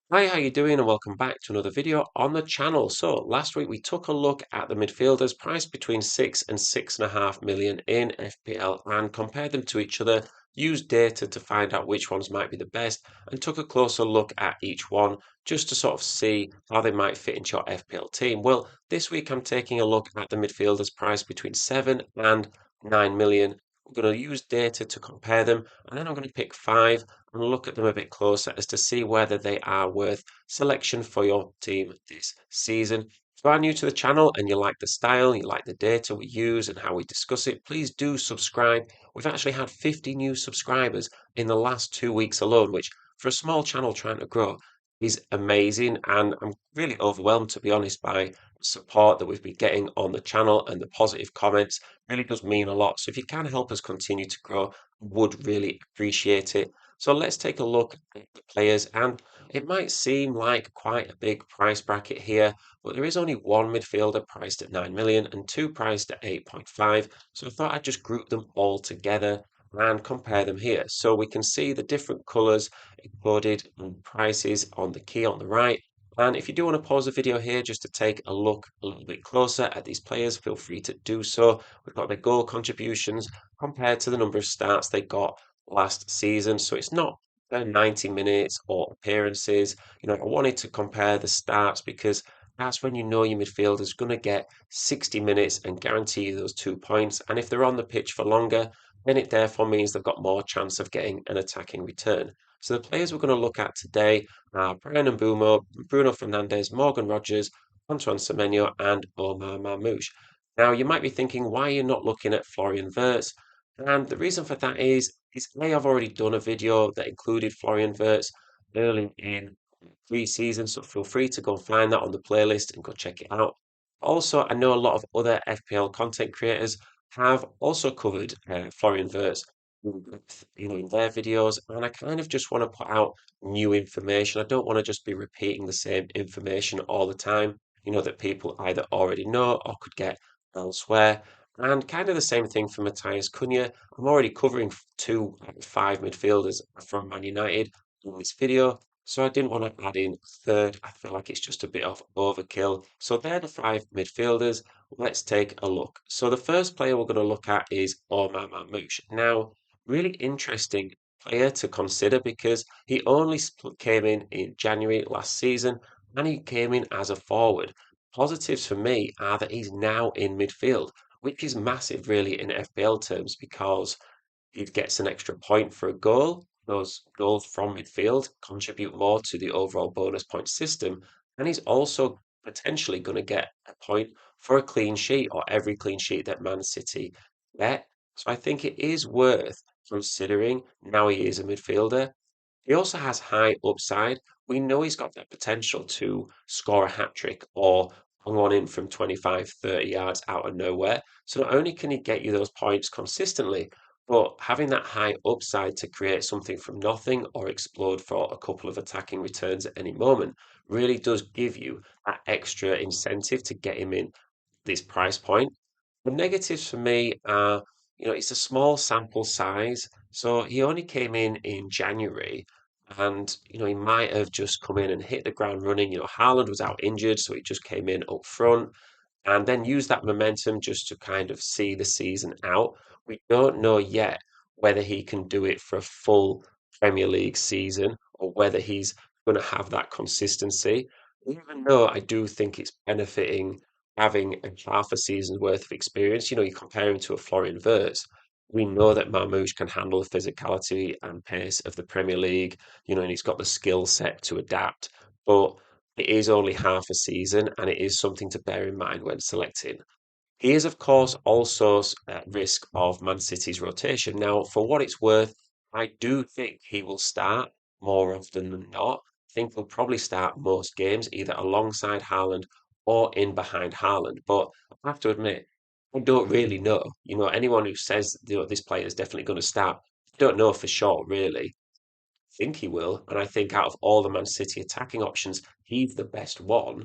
Hi, how you doing? And welcome back to another video on the channel. So last week we took a look at the midfielders priced between 6 and 6.5 million in FPL and compared them to each other, used data to find out which ones might be the best, and took a closer look at each one just to sort of see how they might fit into your FPL team. Well, this week I'm taking a look at the midfielders priced between 7 and 9 million. I'm going to use data to compare them, and then I'm going to pick five and look at them a bit closer as to see whether they are worth selection for your team this season. If you are new to the channel and you like the style, you like the data we use and how we discuss it, please do subscribe. We've actually had 50 new subscribers in the last 2 weeks alone, which for a small channel trying to grow is amazing. And I'm really overwhelmed, to be honest, by the support that we've been getting on the channel and the positive comments. Really does mean a lot. So if you can help us continue to grow, would really appreciate it. So let's take a look at the players, and it might seem like quite a big price bracket here, but there is only one midfielder priced at 9 million and two priced at 8.5. So I thought I'd just group them all together and compare them here. So we can see the different colours encoded and prices on the key on the right. And if you do want to pause the video here just to take a look a little bit closer at these players, feel free to do so. We've got their goal contributions compared to the number of starts they got last season. So it's not 90 minutes or appearances. I wanted to compare the starts because that's when you know your midfielder is going to get 60 minutes and guarantee you those 2 points. And if they're on the pitch for longer, then it therefore means they've got more chance of getting an attacking return. So the players we're going to look at today are Bryan and Mbeumo, Bruno Fernandes, Morgan Rogers, Antoine Semenyo, and Omar Marmoush. Now, you might be thinking, why are you not looking at Florian Wirtz? And the reason for that is A, I've already done a video that included Florian Wirtz early in pre-season, so feel free to go and find that on the playlist and go check it out. Also, I know a lot of other FPL content creators have also covered Florian Wirtz in their videos, and I kind of just want to put out new information. I don't want to just be repeating the same information all the time, that people either already know or could get elsewhere. And kind of the same thing for Matthias Cunha. I'm already covering two out of five midfielders from Man United in this video, so I didn't want to add in a third. I feel like it's just a bit of overkill. So they're the five midfielders. Let's take a look. So the first player we're going to look at is Omar Marmoush. Now, really interesting player to consider because he only came in January last season and he came in as a forward. Positives for me are that he's now in midfield, which is massive really in FPL terms because he gets an extra point for a goal. Those goals from midfield contribute more to the overall bonus point system, and he's also potentially going to get a point for a clean sheet or every clean sheet that Man City get. So I think it is worth considering now he is a midfielder. He also has high upside. We know he's got that potential to score a hat trick or hang one in from 25, 30 yards out of nowhere. So not only can he get you those points consistently, but having that high upside to create something from nothing or explode for a couple of attacking returns at any moment really does give you that extra incentive to get him in this price point. The negatives for me are, it's a small sample size. So he only came in January, and he might have just come in and hit the ground running. Haaland was out injured, so he just came in up front and then used that momentum just to kind of see the season out. We don't know yet whether he can do it for a full Premier League season or whether he's going to have that consistency. Even though I do think it's benefiting having a half a season's worth of experience. You compare him to a Florian Wirtz. We know that Marmoush can handle the physicality and pace of the Premier League, and he's got the skill set to adapt. But it is only half a season, and it is something to bear in mind when selecting. He is, of course, also at risk of Man City's rotation. Now, for what it's worth, I do think he will start more often than not. I think he'll probably start most games, either alongside Haaland or in behind Haaland. But I have to admit, I don't really know. Anyone who says, this player is definitely going to start, I don't know for sure, really. I think he will. And I think out of all the Man City attacking options, he's the best one,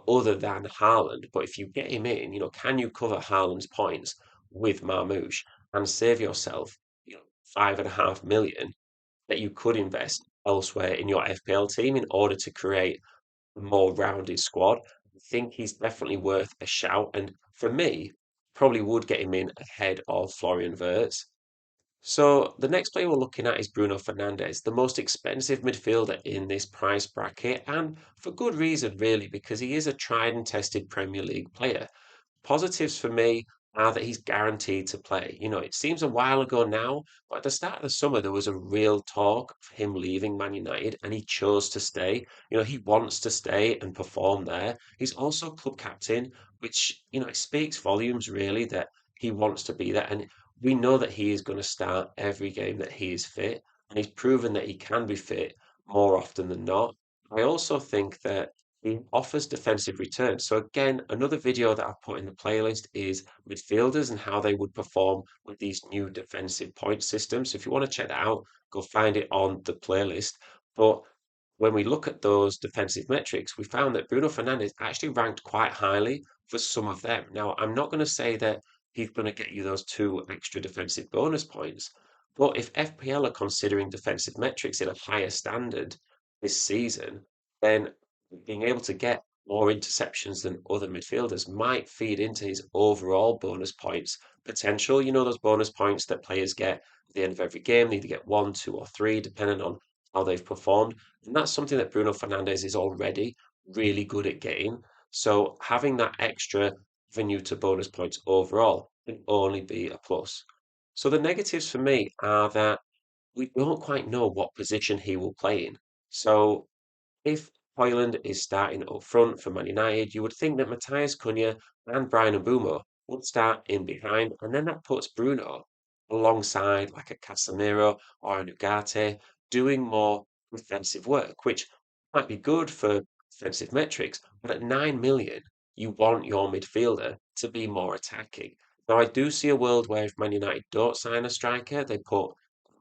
other than Haaland. But if you get him in, can you cover Haaland's points with Marmoush and save yourself, 5.5 million that you could invest elsewhere in your FPL team in order to create a more rounded squad. I think he's definitely worth a shout. And for me, probably would get him in ahead of Florian Wirtz. So the next player we're looking at is Bruno Fernandes, the most expensive midfielder in this price bracket, and for good reason, really, because he is a tried and tested Premier League player. Positives for me are that he's guaranteed to play. It seems a while ago now, but at the start of the summer, there was a real talk of him leaving Man United, and he chose to stay. He wants to stay and perform there. He's also club captain, which, it speaks volumes really that he wants to be there. And we know that he is going to start every game that he is fit, and he's proven that he can be fit more often than not. I also think that he offers defensive returns. So again, another video that I've put in the playlist is midfielders and how they would perform with these new defensive point systems. So if you want to check that out, go find it on the playlist. But when we look at those defensive metrics, we found that Bruno Fernandes actually ranked quite highly for some of them. Now, I'm not going to say that he's going to get you those two extra defensive bonus points, but if FPL are considering defensive metrics in a higher standard this season, then being able to get more interceptions than other midfielders might feed into his overall bonus points potential. Those bonus points that players get at the end of every game, they either get one, two, or three, depending on how they've performed. And that's something that Bruno Fernandes is already really good at getting. So having that extra avenue to bonus points overall can only be a plus. So the negatives for me are that we don't quite know what position he will play in. So if Hoyland is starting up front for Man United, you would think that Matthias Cunha and Bryan Mbeumo would start in behind, and then that puts Bruno alongside like a Casemiro or an Ugarte doing more defensive work, which might be good for defensive metrics, but at 9 million, you want your midfielder to be more attacking. Now, I do see a world where if Man United don't sign a striker, they put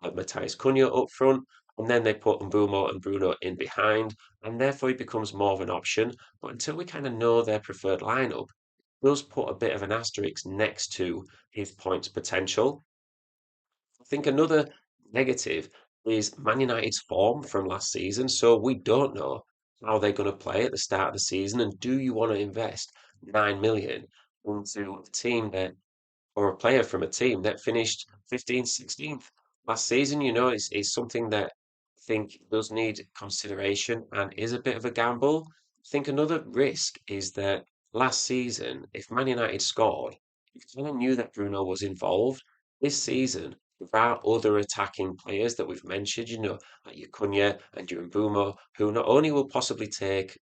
Matthias Cunha up front, and then they put Mbeumo and Bruno in behind, and therefore he becomes more of an option. But until we kind of know their preferred lineup, it does put a bit of an asterisk next to his points potential. I think another negative is Man United's form from last season. So we don't know how they're going to play at the start of the season. And do you want to invest 9 million into a team that or a player from a team that finished 15th, 16th last season? Is something that I think does need consideration and is a bit of a gamble. I think another risk is that last season, if Man United scored, you kind of knew that Bruno was involved. This season, there are other attacking players that we've mentioned, like your Cunha and your Mbeumo, who not only will possibly take,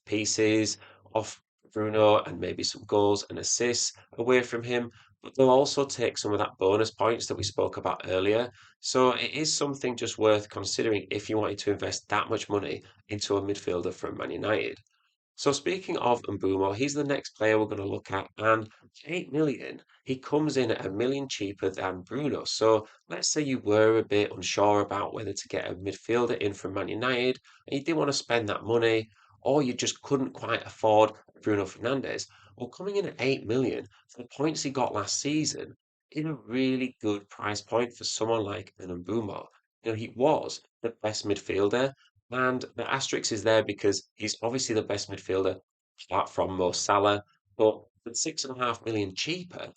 pieces off Bruno and maybe some goals and assists away from him, but they'll also take some of that bonus points that we spoke about earlier. So it is something just worth considering if you wanted to invest that much money into a midfielder from Man United. So speaking of Mbeumo, he's the next player we're going to look at, and 8 million, he comes in at a million cheaper than Bruno. So let's say you were a bit unsure about whether to get a midfielder in from Man United, and you didn't want to spend that money, or you just couldn't quite afford Bruno Fernandes. Well, coming in at 8 million for the points he got last season is a really good price point for someone like an Mbeumo. He was the best midfielder, and the asterisk is there because he's obviously the best midfielder apart from Mo Salah. But at 6.5 million cheaper,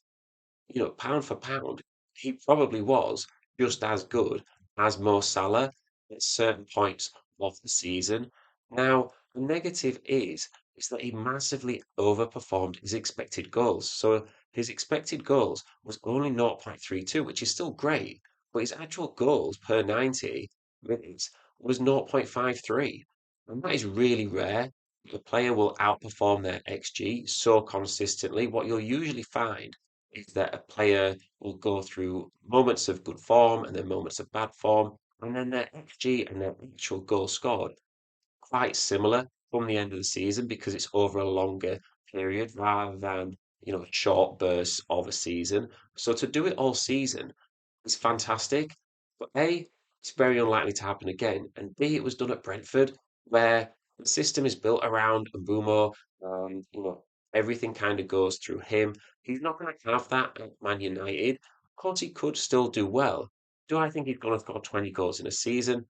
pound for pound, he probably was just as good as Mo Salah at certain points of the season. Now, the negative is that he massively overperformed his expected goals. So his expected goals was only 0.32, which is still great, but his actual goals per 90 minutes was 0.53. And that is really rare. A player will outperform their XG so consistently. What you'll usually find is that a player will go through moments of good form and then moments of bad form, and then their XG and their actual goal scored quite similar from the end of the season because it's over a longer period rather than short bursts of a season. So to do it all season is fantastic. But A, it's very unlikely to happen again. And B, it was done at Brentford, where the system is built around Mbeumo, and everything kind of goes through him. He's not going to have that at Man United. Of course, he could still do well. Do I think he's going to score 20 goals in a season?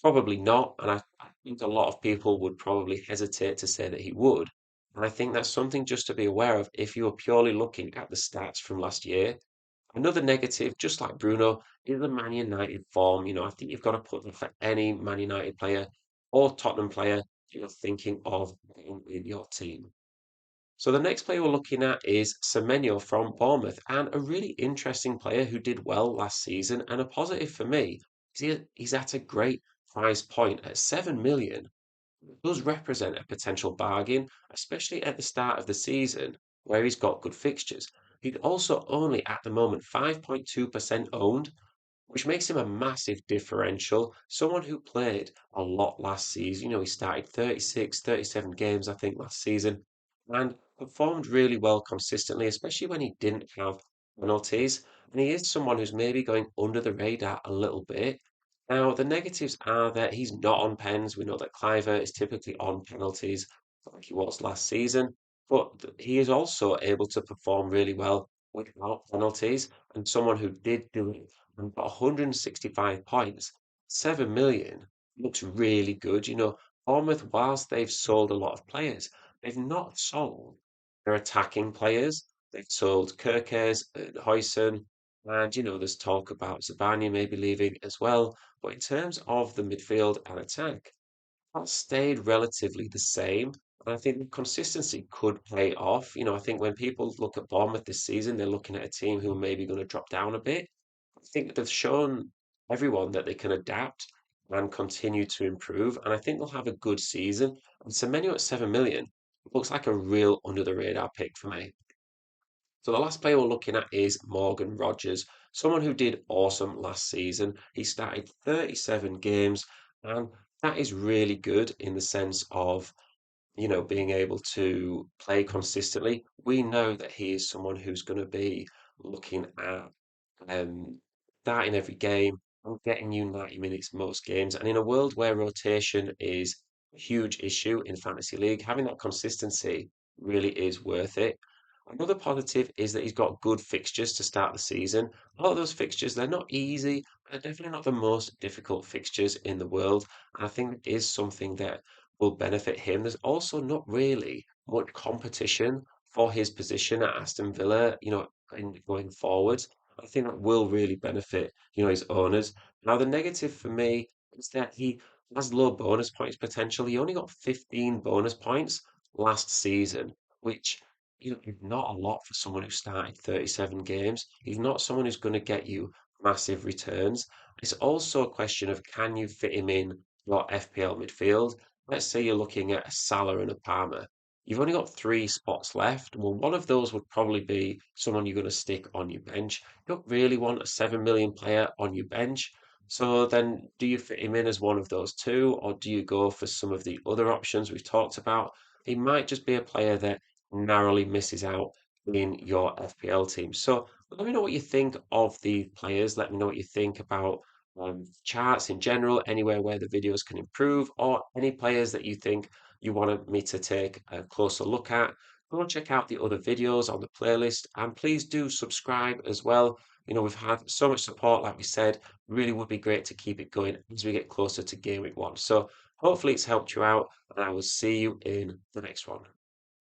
Probably not, and I think a lot of people would probably hesitate to say that he would. And I think that's something just to be aware of if you are purely looking at the stats from last year. Another negative, just like Bruno, is the Man United form. I think you've got to put that for any Man United player or Tottenham player you're thinking of getting in your team. So the next player we're looking at is Semenyo from Bournemouth, and a really interesting player who did well last season, and a positive for me is he's at a great price point at 7 million. It does represent a potential bargain, especially at the start of the season where he's got good fixtures. He's also only at the moment 5.2% owned, which makes him a massive differential. Someone who played a lot last season. He started 36, 37 games, I think, last season, and performed really well consistently, especially when he didn't have penalties. And he is someone who's maybe going under the radar a little bit. Now, the negatives are that he's not on pens. We know that Cliver is typically on penalties, like he was last season, but he is also able to perform really well without penalties. And someone who did do it and got 165 points, 7 million looks really good. Bournemouth, whilst they've sold a lot of players, they've not sold their attacking players. They've sold Kerkez and Huijsen, and there's talk about Zabani maybe leaving as well. But in terms of the midfield and attack, that stayed relatively the same. And I think the consistency could pay off. I think when people look at Bournemouth this season, they're looking at a team who are maybe going to drop down a bit. I think they've shown everyone that they can adapt and continue to improve. And I think they'll have a good season. And Semenyo at 7 million looks like a real under the radar pick for me. So the last player we're looking at is Morgan Rogers, someone who did awesome last season. He started 37 games, and that is really good in the sense of, being able to play consistently. We know that he is someone who's going to be looking at um, starting every game and getting you 90 minutes most games. And in a world where rotation is a huge issue in Fantasy League, having that consistency really is worth it. Another positive is that he's got good fixtures to start the season. A lot of those fixtures, they're not easy, they're definitely not the most difficult fixtures in the world. And I think it is something that will benefit him. There's also not really much competition for his position at Aston Villa, going forward. I think that will really benefit, his owners. Now, the negative for me is that he has low bonus points potential. He only got 15 bonus points last season, which is not a lot for someone who started 37 games. He's not someone who's going to get you massive returns. It's also a question of can you fit him in your FPL midfield? Let's say you're looking at a Salah and a Palmer. You've only got three spots left. Well, one of those would probably be someone you're going to stick on your bench. You don't really want a 7 million player on your bench. So then, do you fit him in as one of those two, or do you go for some of the other options we've talked about? He might just be a player that narrowly misses out in your FPL team. So let me know what you think of the players. Let me know what you think about charts in general, anywhere where the videos can improve, or any players that you think you wanted me to take a closer look at. Go check out the other videos on the playlist, and please do subscribe as well. We've had so much support, like we said, really would be great to keep it going as we get closer to Game Week 1. So hopefully it's helped you out, and I will see you in the next one.